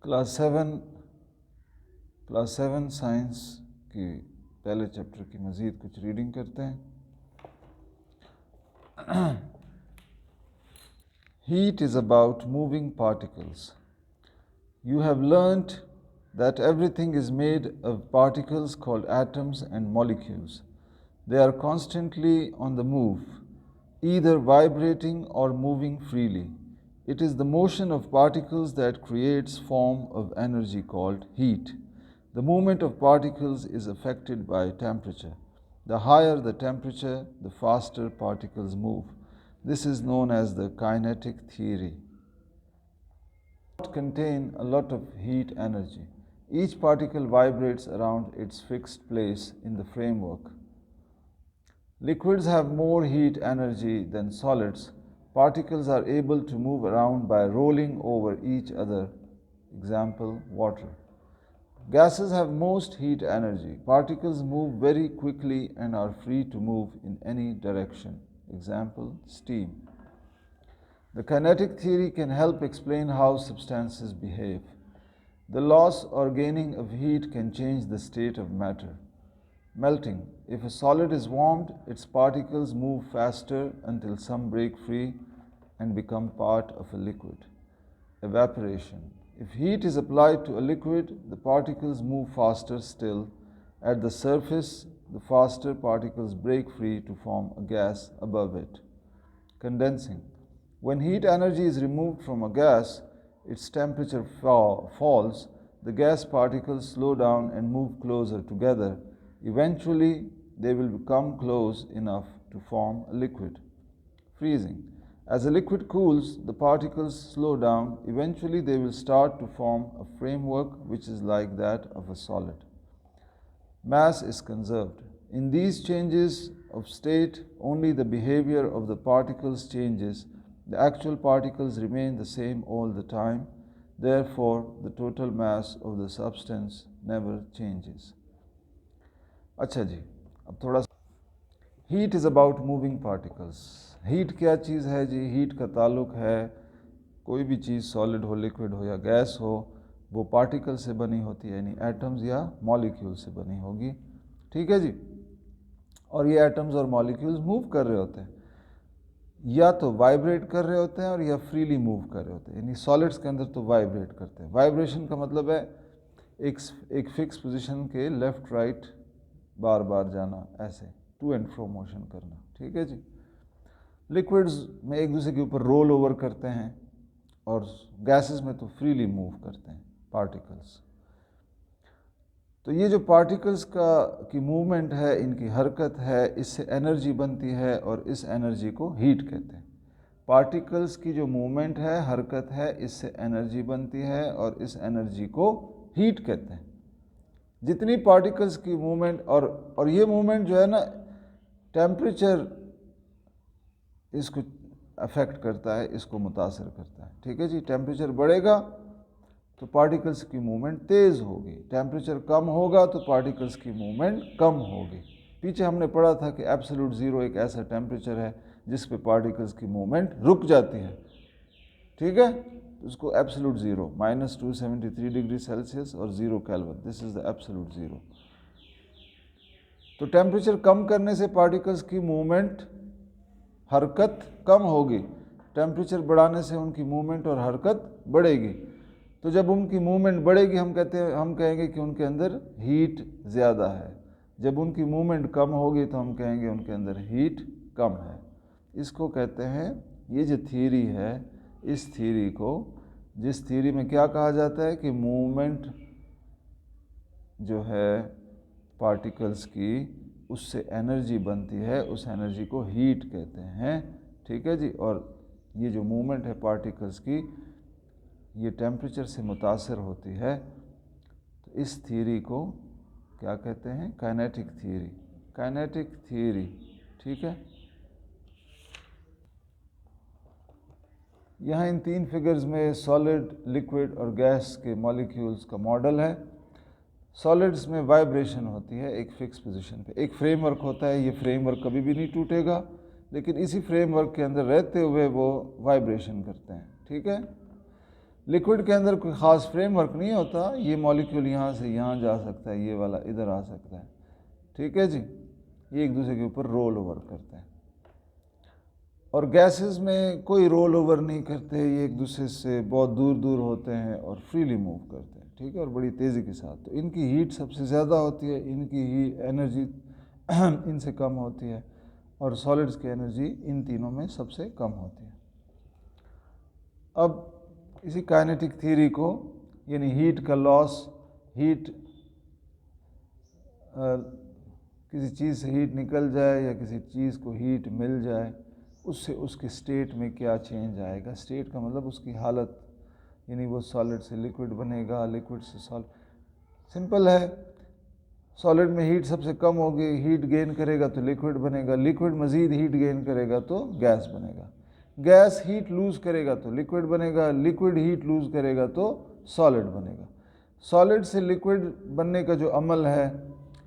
Class 7 science की पहले chapter की मज़ीद कुछ रीडिंग करते हैं। Heat is about moving particles. You have learnt that everything is made of particles called atoms and molecules. They are constantly on the move, either vibrating or moving freely. It is the motion of particles that creates form of energy called heat. The movement of particles is affected by temperature. The higher the temperature, the faster particles move. This is known as the kinetic theory. Contain a lot of heat energy. Each particle vibrates around its fixed place in the framework. Liquids have more heat energy than solids. Particles are able to move around by rolling over each other. Example, water. Gases have most heat energy. Particles move very quickly and are free to move in any direction. Example, steam. The kinetic theory can help explain how substances behave. The loss or gaining of heat can change the state of matter. Melting. If a solid is warmed, its particles move faster until some break free and become part of a liquid. Evaporation. If heat is applied to a liquid, the particles move faster still. At the surface, the faster particles break free to form a gas above it. Condensing. When heat energy is removed from a gas, its temperature falls, the gas particles slow down and move closer together. Eventually, they will become close enough to form a liquid. Freezing. As a liquid cools, the particles slow down. Eventually, they will start to form a framework which is like that of a solid. Mass is conserved. In these changes of state, only the behavior of the particles changes. The actual particles remain the same all the time. Therefore, the total mass of the substance never changes. अच्छा जी, अब थोड़ा heat is about moving particles. Heat क्या चीज़ है जी? Heat का ताल्लुक है कोई भी चीज़ सॉलिड हो, लिक्विड हो या गैस हो, वो पार्टिकल से बनी होती है, यानी एटम्स या मॉलिक्यूल से बनी होगी। ठीक है जी। और ये एटम्स और मॉलिक्यूल्स मूव कर रहे होते हैं, या तो वाइब्रेट कर रहे होते हैं और या फ्रीली मूव कर रहे होते हैं। यानी सॉलिड्स के अंदर तो वाइब्रेट करते हैं। वाइब्रेशन का मतलब है एक फिक्स पोजीशन के लेफ़्ट राइट बार बार जाना, ऐसे टू एंड फ्रो मोशन करना। ठीक है जी। लिक्विड्स में एक दूसरे के ऊपर रोल ओवर करते हैं और गैसेस में तो फ्रीली मूव करते हैं पार्टिकल्स। तो ये जो पार्टिकल्स की मूवमेंट है, इनकी हरकत है, इससे एनर्जी बनती है और इस एनर्जी को हीट कहते हैं। पार्टिकल्स की जो मूवमेंट है, हरकत है, इससे एनर्जी बनती है और इस एनर्जी को हीट कहते हैं। जितनी पार्टिकल्स की मूवमेंट और ये मूवमेंट जो है ना, टेम्परेचर इसको अफेक्ट करता है, इसको मुतासर करता है। ठीक है जी। टेम्परेचर बढ़ेगा तो पार्टिकल्स की मूवमेंट तेज़ होगी, टेम्परेचर कम होगा तो पार्टिकल्स की मूवमेंट कम होगी। पीछे हमने पढ़ा था कि एब्सोल्यूट ज़ीरो एक ऐसा टेम्परेचर है जिस पे पार्टिकल्स की मूवमेंट रुक जाती है। ठीक है, उसको एब्सोल्यूट ज़ीरो, -273 डिग्री सेल्सियस और 0 kelvin, this is the absolute zero. तो टेम्परेचर कम करने से पार्टिकल्स की मूवमेंट, हरकत कम होगी, टेम्परेचर बढ़ाने से उनकी मूवमेंट और हरकत बढ़ेगी। तो जब उनकी मूवमेंट बढ़ेगी, हम कहेंगे कि उनके अंदर हीट ज़्यादा है। जब उनकी मूवमेंट कम होगी तो हम कहेंगे उनके अंदर हीट कम है। इसको कहते हैं, ये जो थ्योरी है, इस थ्योरी को, जिस थ्योरी में क्या कहा जाता है कि मूवमेंट जो है पार्टिकल्स की, उससे एनर्जी बनती है, उस एनर्जी को हीट कहते हैं। ठीक है जी। और ये जो मूवमेंट है पार्टिकल्स की, ये टेम्परेचर से मुतासर होती है। तो इस थ्योरी को क्या कहते हैं? Kinetic theory. Kinetic theory. ठीक है। यहाँ इन 3 फिगर्स में सॉलिड, लिक्विड और गैस के मॉलिक्यूल्स का मॉडल है। सॉलिड्स में वाइब्रेशन होती है एक फिक्स पोजीशन पे, एक फ्रेमवर्क होता है, ये फ्रेमवर्क कभी भी नहीं टूटेगा, लेकिन इसी फ्रेमवर्क के अंदर रहते हुए वो वाइब्रेशन करते हैं। ठीक है। लिक्विड के अंदर कोई ख़ास फ्रेमवर्क नहीं होता, ये मॉलिक्यूल यहाँ से यहाँ जा सकता है, ये वाला इधर आ सकता है, ठीक है जी, ये एक दूसरे के ऊपर रोल ओवर करते हैं। और गैसेस में कोई रोल ओवर नहीं करते, ये एक दूसरे से बहुत दूर दूर होते हैं और फ्रीली मूव करते हैं, ठीक है, और बड़ी तेज़ी के साथ। तो इनकी हीट सबसे ज़्यादा होती है, इनकी ही एनर्जी इनसे कम होती है, और सॉलिड्स की एनर्जी इन तीनों में सबसे कम होती है। अब इसी काइनेटिक थ्योरी को, यानी हीट का लॉस, हीट किसी चीज़ से हीट निकल जाए या किसी चीज़ को हीट मिल जाए, उससे उसके स्टेट में क्या चेंज आएगा। स्टेट का मतलब उसकी हालत, यानी वो सॉलिड से लिक्विड बनेगा, लिक्विड से सॉलिड। सिंपल है, सॉलिड में हीट सबसे कम होगी, हीट गेन करेगा तो लिक्विड बनेगा, लिक्विड मज़ीद हीट गेन करेगा तो गैस बनेगा, गैस हीट लूज़ करेगा तो लिक्विड बनेगा, लिक्विड हीट लूज़ करेगा तो सॉलिड बनेगा। सॉलिड से लिक्विड बनने का जो अमल है,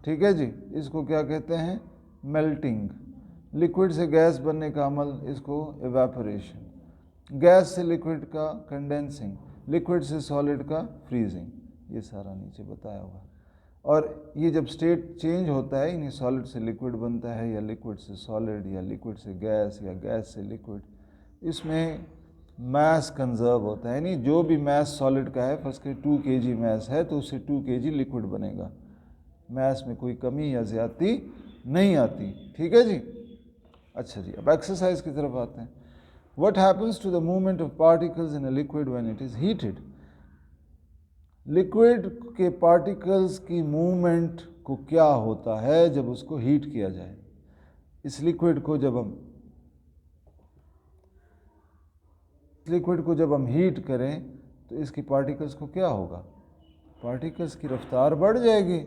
ठीक है जी, इसको क्या कहते हैं, मेल्टिंग। लिक्विड से गैस बनने का अमल, इसको एवेपोरेशन। गैस से लिक्विड का कंडेंसिंग, लिक्विड से सॉलिड का फ्रीजिंग। ये सारा नीचे बताया हुआ है। और ये जब स्टेट चेंज होता है, यानी सॉलिड से लिक्विड बनता है या लिक्विड से सॉलिड या लिक्विड से गैस या गैस से लिक्विड, इसमें मास कंजर्व होता है, यानी जो भी मास सॉलिड का है, फर्स्ट के 2 kg मास है तो उससे 2 kg लिक्विड बनेगा, मास में कोई कमी या ज़्यादती नहीं आती, ठीक है जी। अच्छा जी, अब एक्सरसाइज की तरफ आते हैं। What happens to the movement of particles in a liquid when it is heated. Liquid के पार्टिकल्स की मूवमेंट को क्या होता है जब उसको हीट किया जाए। इस लिक्विड को जब हम हीट करें तो इसकी पार्टिकल्स को क्या होगा, पार्टिकल्स की रफ्तार बढ़ जाएगी,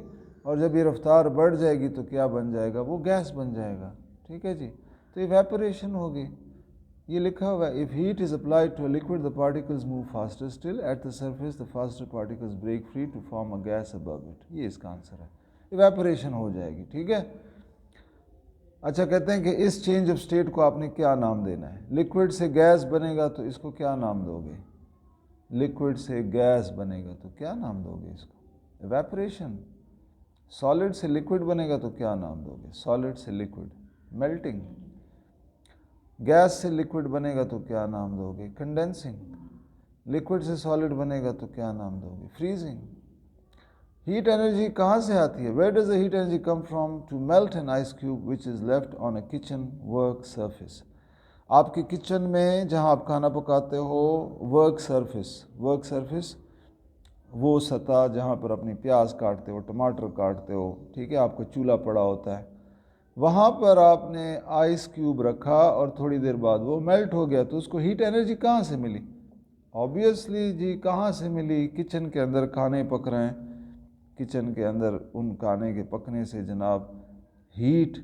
और जब ये रफ्तार बढ़ जाएगी तो क्या बन जाएगा, वो गैस बन जाएगा, ठीक है जी। तो इवेपोरेशन होगी। ये लिखा हुआ है, if heat is applied to a liquid the particles move faster still at the surface the faster particles break free to form a gas above it. ये इसका आंसर है, इवेपोरेशन हो जाएगी, ठीक है। अच्छा, कहते हैं कि इस चेंज ऑफ स्टेट को आपने क्या नाम देना है। लिक्विड से गैस बनेगा तो इसको क्या नाम दोगे, लिक्विड से गैस बनेगा तो क्या नाम दोगे इसको, इवेपोरेशन। सॉलिड से लिक्विड बनेगा तो क्या नाम दोगे, सॉलिड से लिक्विड, मेल्टिंग। गैस से लिक्विड बनेगा तो क्या नाम दोगे, कंडेंसिंग। लिक्विड से सॉलिड बनेगा तो क्या नाम दोगे, फ्रीजिंग। हीट एनर्जी कहाँ से आती है, where does the heat energy come from to melt an ice cube which is left on a kitchen work surface. आपके किचन में जहाँ आप खाना पकाते हो, वर्क सरफेस वो सतह जहाँ पर अपनी प्याज काटते हो, टमाटर काटते हो, ठीक है, आपका चूल्हा पड़ा होता है, वहाँ पर आपने आइस क्यूब रखा और थोड़ी देर बाद वो मेल्ट हो गया, तो उसको हीट एनर्जी कहाँ से मिली, ऑब्वियसली जी कहाँ से मिली, किचन के अंदर खाने पक रहे हैं, किचन के अंदर उन खाने के पकने से जनाब हीट,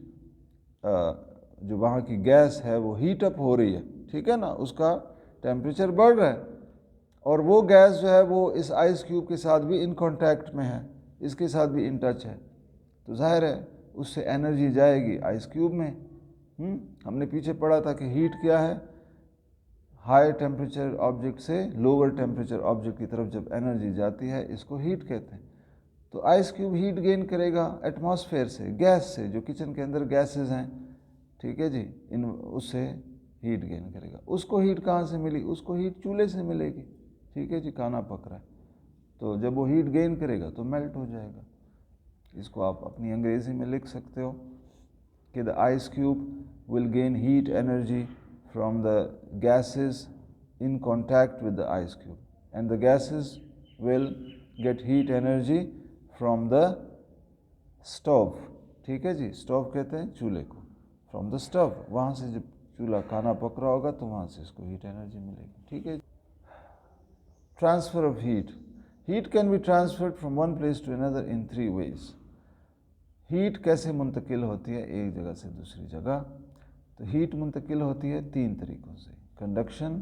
जो वहाँ की गैस है वो हीट अप हो रही है, ठीक है ना, उसका टेम्परेचर बढ़ रहा है, और वो गैस जो है वो इस आइस क्यूब के साथ भी इन कांटेक्ट में है, इसके साथ भी इन टच है, तो जाहिर है उससे एनर्जी जाएगी आइस क्यूब में। हमने पीछे पढ़ा था कि हीट क्या है, हाई टेम्परेचर ऑब्जेक्ट से लोअर टेम्परेचर ऑब्जेक्ट की तरफ जब एनर्जी जाती है, इसको हीट कहते हैं। तो आइस क्यूब हीट गेन करेगा एटमॉस्फेयर से, गैस से, जो किचन के अंदर गैसेस हैं, ठीक है जी, इन उससे हीट गेन करेगा। उसको हीट कहाँ से मिली, उसको हीट चूल्हे से मिलेगी, ठीक है जी, खाना पक रहा है, तो जब वो हीट गेन करेगा तो मेल्ट हो जाएगा। इसको आप अपनी अंग्रेज़ी में लिख सकते हो कि the ice cube will gain heat energy from the gases in contact with the ice cube, and the gases will get heat energy from the stove, ठीक है जी, स्टोव कहते हैं चूल्हे को, फ्रॉम द स्टोव, वहाँ से जब चूल्हा खाना पक रहा होगा तो वहाँ से इसको हीट एनर्जी मिलेगी, ठीक है। Transfer of heat can be transferred from one place to another in 3 ways। Heat कैसे मुंतकिल होती है एक जगह से दूसरी जगह, तो हीट मुंतकिल होती है 3 तरीक़ों से, कंडक्शन,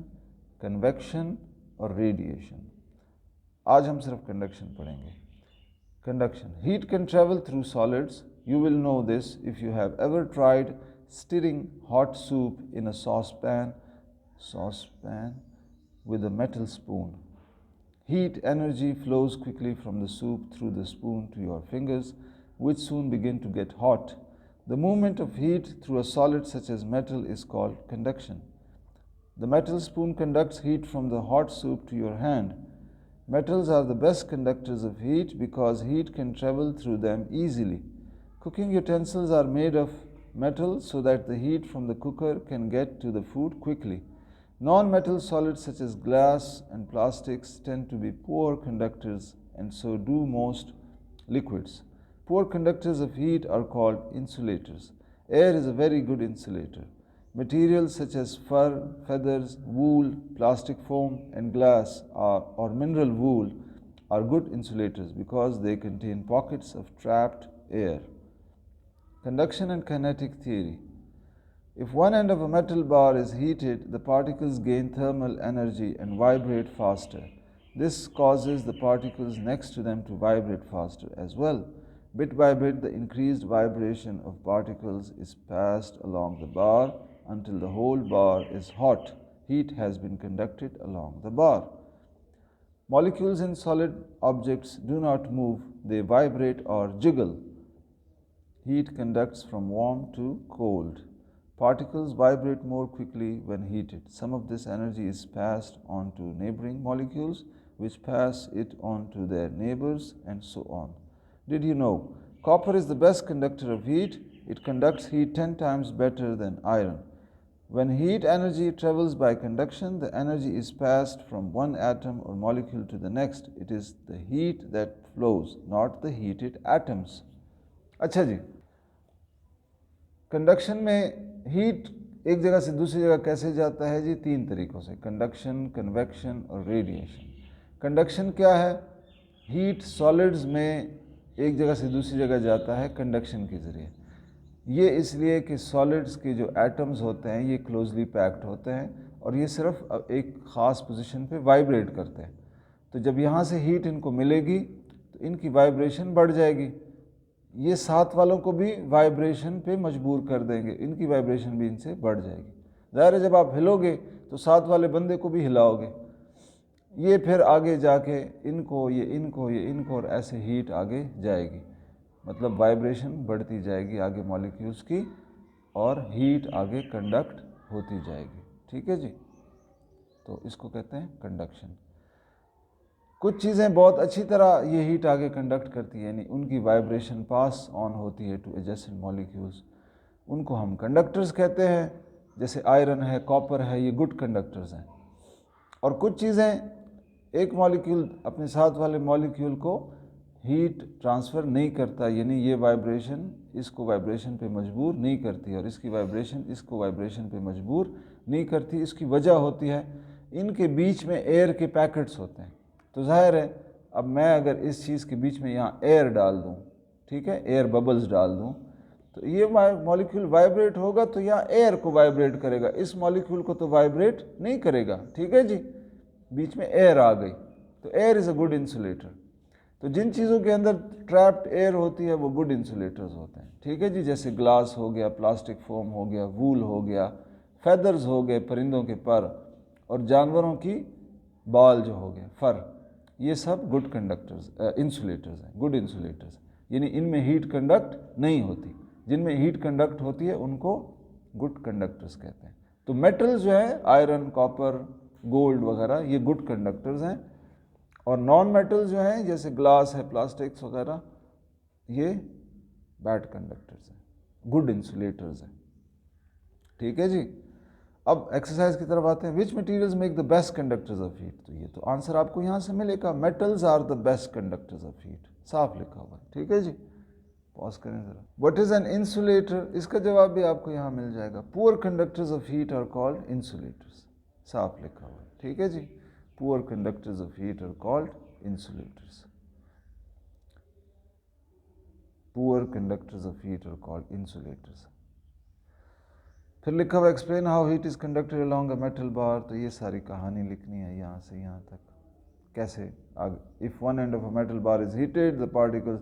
कन्वेक्शन और रेडिएशन। आज हम सिर्फ कंडक्शन पढ़ेंगे। Conduction, heat can travel through solids, you will know this if you have ever tried stirring hot soup in a saucepan with a metal spoon, Heat energy flows quickly from the soup through the spoon to your fingers, which soon begin to get hot. The movement of heat through a solid such as metal is called conduction. The metal spoon conducts heat from the hot soup to your hand. Metals are the best conductors of heat because heat can travel through them easily. Cooking utensils are made of metal so that the heat from the cooker can get to the food quickly. Non-metal solids such as glass and plastics tend to be poor conductors, and so do most liquids. Poor conductors of heat are called insulators. Air is a very good insulator. Materials such as fur, feathers, wool, plastic foam, and glass or mineral wool are good insulators because they contain pockets of trapped air. Conduction and kinetic theory. If one end of a metal bar is heated, the particles gain thermal energy and vibrate faster. This causes the particles next to them to vibrate faster as well. Bit by bit, the increased vibration of particles is passed along the bar until the whole bar is hot. Heat has been conducted along the bar. Molecules in solid objects do not move, they vibrate or jiggle. Heat conducts from warm to cold. Particles vibrate more quickly when heated. Some of this energy is passed on to neighboring molecules, which pass it on to their neighbors, and so on. Did you know? Copper is the best conductor of heat. It conducts heat 10 times better than iron. When heat energy travels by conduction, the energy is passed from one atom or molecule to the next. It is the heat that flows, not the heated atoms. अच्छा जी, conduction में heat एक जगह से दूसरी जगह कैसे जाता है जी? तीन तरीक़ों से, कंडक्शन, कन्वेक्शन और रेडिएशन। कंडक्शन क्या है? हीट सॉलिड्स में एक जगह से दूसरी जगह जाता है कंडक्शन के ज़रिए। ये इसलिए कि सॉलिड्स के जो एटम्स होते हैं ये क्लोजली पैक्ड होते हैं और ये सिर्फ एक ख़ास पोजीशन पे वाइब्रेट करते हैं। तो जब यहाँ से हीट इनको मिलेगी तो इनकी वाइब्रेशन बढ़ जाएगी। ये साथ वालों को भी वाइब्रेशन पे मजबूर कर देंगे, इनकी वाइब्रेशन भी इनसे बढ़ जाएगी। ज़ाहिर है जब आप हिलोगे तो साथ वाले बंदे को भी हिलाओगे, ये फिर आगे जाके इनको, ये इनको, ये इनको, और ऐसे हीट आगे जाएगी। मतलब वाइब्रेशन बढ़ती जाएगी आगे मॉलिक्यूल्स की और हीट आगे कंडक्ट होती जाएगी। ठीक है जी, तो इसको कहते हैं कंडक्शन। कुछ चीज़ें बहुत अच्छी तरह ये हीट आगे कंडक्ट करती है, यानी उनकी वाइब्रेशन पास ऑन होती है टू एडजेसेंट मॉलिक्यूल्स, उनको हम कंडक्टर्स कहते हैं। जैसे आयरन है, कॉपर है, ये गुड कंडक्टर्स हैं। और कुछ चीज़ें एक मॉलिक्यूल अपने साथ वाले मॉलिक्यूल को हीट ट्रांसफ़र नहीं करता, यानी ये वाइब्रेशन इसको वाइब्रेशन पे मजबूर नहीं करती और इसकी वाइब्रेशन इसको वाइब्रेशन पे मजबूर नहीं करती। इसकी वजह होती है इनके बीच में एयर के पैकेट्स होते हैं। तो जाहिर है अब मैं अगर इस चीज़ के बीच में यहाँ एयर डाल दूँ, ठीक है, एयर बबल्स डाल दूँ, तो ये मॉलिक्यूल वाइब्रेट होगा तो यहाँ एयर को वाइब्रेट करेगा, इस मॉलिक्यूल को तो वाइब्रेट नहीं करेगा। ठीक है जी, बीच में एयर आ गई, तो air is a good insulator. तो जिन चीज़ों के अंदर ट्रैप्ड एयर होती है वो गुड इंसुलेटर्स होते हैं। ठीक है जी, जैसे ग्लास हो गया, प्लास्टिक फोम हो गया, वूल हो गया, फेदर्स हो गए परिंदों के पर, और जानवरों की बाल जो हो गए फर, ये सब गुड कंडक्टर्स इंसुलेटर्स हैं, गुड इंसुलेटर्स। यानी इनमें हीट कंडक्ट नहीं होती, जिनमें हीट कंडक्ट होती है उनको गुड कंडक्टर्स कहते हैं। तो मेटल्स जो है आयरन, कॉपर, गोल्ड वगैरह, ये गुड कंडक्टर्स हैं। और नॉन मेटल्स जो हैं जैसे ग्लास है, प्लास्टिक्स वगैरह, ये बैड कंडक्टर्स हैं, गुड इंसुलेटर्स हैं। ठीक है जी, अब एक्सरसाइज की तरफ आते हैं। Which materials make the best conductors of heat? तो ये तो आंसर आपको यहाँ से मिलेगा, metals are the best conductors of heat, साफ लिखा हुआ है। ठीक है जी, पॉज करें ज़रा। What is an insulator? इसका जवाब भी आपको यहाँ मिल जाएगा। Poor conductors of heat are called insulators, साफ लिखा हुआ है। ठीक है जी, poor conductors of heat are called insulators, poor conductors of heat are called insulators. फिर लिखा हुआ explain how heat is conducted along a metal bar. तो ये सारी कहानी लिखनी है यहाँ से यहाँ तक, कैसे आगे। If one end of a metal bar is heated, the particles,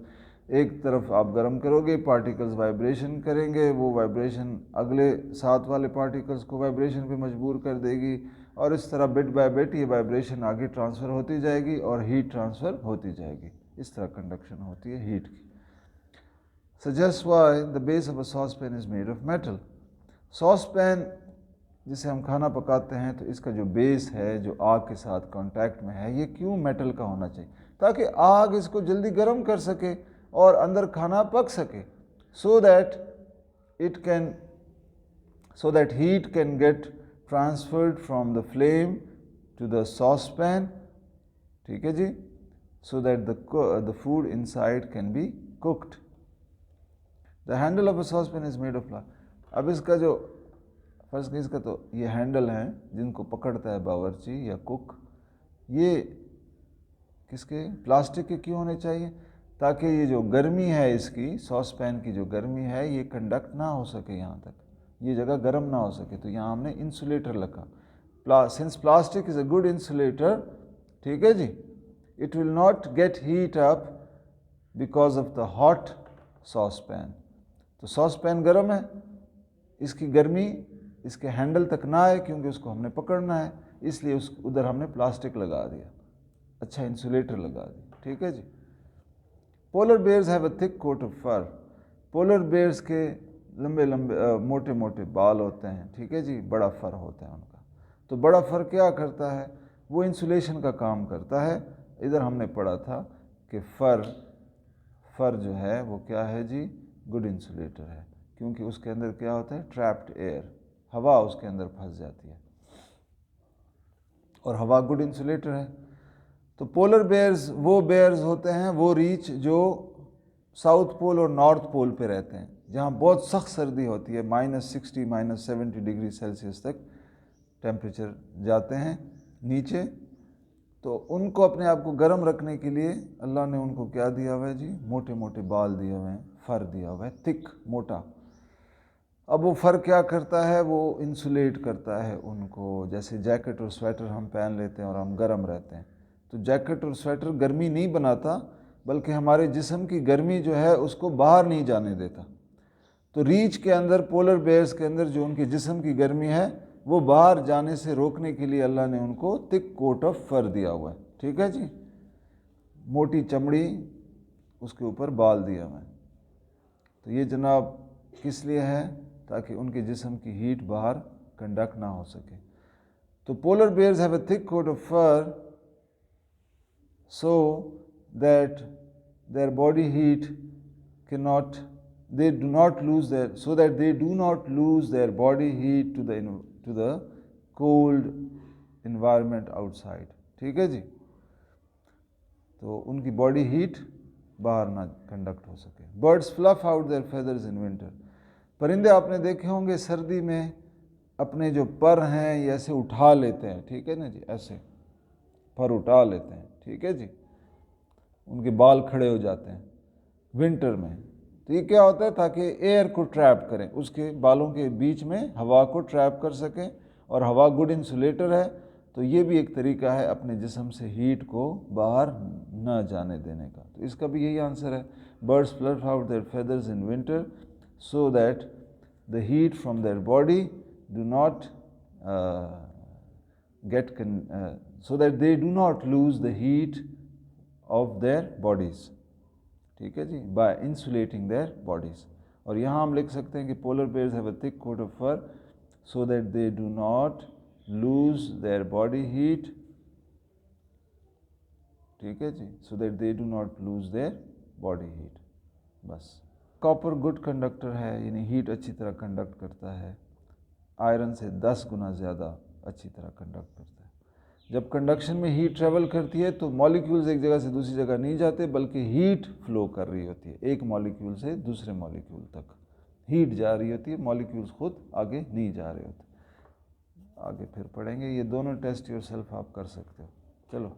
एक तरफ आप गर्म करोगे, पार्टिकल्स वाइब्रेशन करेंगे, वो वाइब्रेशन अगले साथ वाले पार्टिकल्स को वाइब्रेशन पे मजबूर कर देगी, और इस तरह बिट बाय बिट ये वाइब्रेशन आगे ट्रांसफ़र होती जाएगी और हीट ट्रांसफ़र होती जाएगी। इस तरह कंडक्शन होती है हीट की। Suggests why the base of a saucepan is made of metal. Saucepan जिसे हम खाना पकाते हैं तो इसका जो बेस है जो आग के साथ कांटेक्ट में है, ये क्यों मेटल का होना चाहिए? ताकि आग इसको जल्दी गर्म कर सके और अंदर खाना पक सके, so that heat can get transferred from the flame to the saucepan, ठीक है जी, so that the food inside can be cooked. The handle of a saucepan is made of glass. अब इसका जो फर्स्ट केस का तो ये handle है जिनको पकड़ता है बावर्ची या कुक, ये किसके? प्लास्टिक के क्यों होने चाहिए? ताकि ये जो गर्मी है इसकी, सॉसपैन की जो गर्मी है, ये कंडक्ट ना हो सके यहाँ तक, ये जगह गर्म ना हो सके, तो यहाँ हमने इंसुलेटर लगा। Since plastic is a good insulator, ठीक है जी, it will not get heat up because of the hot saucepan. तो सॉसपैन गर्म है, इसकी गर्मी इसके हैंडल तक ना आए क्योंकि उसको हमने पकड़ना है, इसलिए उधर हमने प्लास्टिक लगा दिया, अच्छा इंसुलेटर लगा दिया, ठीक है जी। Polar bears have a thick coat of fur. Polar bears के लंबे लंबे मोटे मोटे बाल होते हैं, ठीक है जी, बड़ा फर होता है उनका। तो बड़ा फर क्या करता है? वो इंसुलेशन का काम करता है। इधर हमने पढ़ा था कि फर जो है वो क्या है जी? गुड इंसुलेटर है, क्योंकि उसके अंदर क्या होता है? ट्रैप्ड एयर, हवा उसके अंदर फंस जाती है और हवा गुड इंसुलेटर है। तो पोलर बेयर्स वो बेयर्स होते हैं, वो रीछ जो साउथ पोल और नॉर्थ पोल पे रहते हैं, जहाँ बहुत सख्त सर्दी होती है, -60 -70 डिग्री सेल्सियस तक टेम्परेचर जाते हैं नीचे। तो उनको अपने आप को गर्म रखने के लिए अल्लाह ने उनको क्या दिया हुआ है जी? मोटे मोटे बाल दिए हुए हैं, फर दिया हुआ है, थिक, मोटा। अब वो फर क्या करता है? वो इंसुलेट करता है उनको। जैसे जैकेट और स्वेटर हम पहन लेते हैं और हम गर्म रहते हैं, तो जैकेट और स्वेटर गर्मी नहीं बनाता, बल्कि हमारे जिस्म की गर्मी जो है उसको बाहर नहीं जाने देता। तो रीछ के अंदर, पोलर बेयर्स के अंदर जो उनके जिस्म की गर्मी है वो बाहर जाने से रोकने के लिए अल्लाह ने उनको थिक कोट ऑफ फर दिया हुआ है, ठीक है जी, मोटी चमड़ी, उसके ऊपर बाल दिया हुआ है। तो ये जनाब किस लिए है? ताकि उनके जिस्म की हीट बाहर कंडक्ट ना हो सके। तो polar bears have a thick coat of fur so that their body heat cannot, they do not lose their, so that they do not lose their body heat to the cold environment outside, ठीक है जी। तो उनकी body heat बाहर ना conduct हो सके। Birds fluff out their feathers in winter. परिंदे आपने देखे होंगे सर्दी में अपने जो पर हैं ये ऐसे उठा लेते हैं, ठीक है ना जी, ऐसे पर उठा लेते हैं, ठीक है जी, उनके बाल खड़े हो जाते हैं विंटर में। तो ये क्या होता है? ताकि एयर को ट्रैप करें, उसके बालों के बीच में हवा को ट्रैप कर सकें, और हवा गुड इंसुलेटर है। तो ये भी एक तरीका है अपने जिस्म से हीट को बाहर न जाने देने का। तो इसका भी यही आंसर है, birds fluff out their feathers in winter so that the heat from their body do not get so that they do not lose the heat of their bodies, ठीक है जी, by insulating their bodies। और यहाँ हम लिख सकते हैं कि polar bears have a thick coat of fur so that they do not lose their body heat, ठीक है जी, so that they do not lose their body heat। बस। कॉपर गुड कंडक्टर है, यानी हीट अच्छी तरह कंडक्ट करता है, iron से 10 गुना ज़्यादा अच्छी तरह कंडक्ट करता है। जब कंडक्शन में हीट ट्रेवल करती है तो मॉलिक्यूल्स एक जगह से दूसरी जगह नहीं जाते, बल्कि हीट फ्लो कर रही होती है एक मॉलिक्यूल से दूसरे मॉलिक्यूल तक, हीट जा रही होती है, मॉलिक्यूल्स खुद आगे नहीं जा रहे होते। आगे फिर पढ़ेंगे, ये दोनों टेस्ट योरसेल्फ आप कर सकते हो। चलो।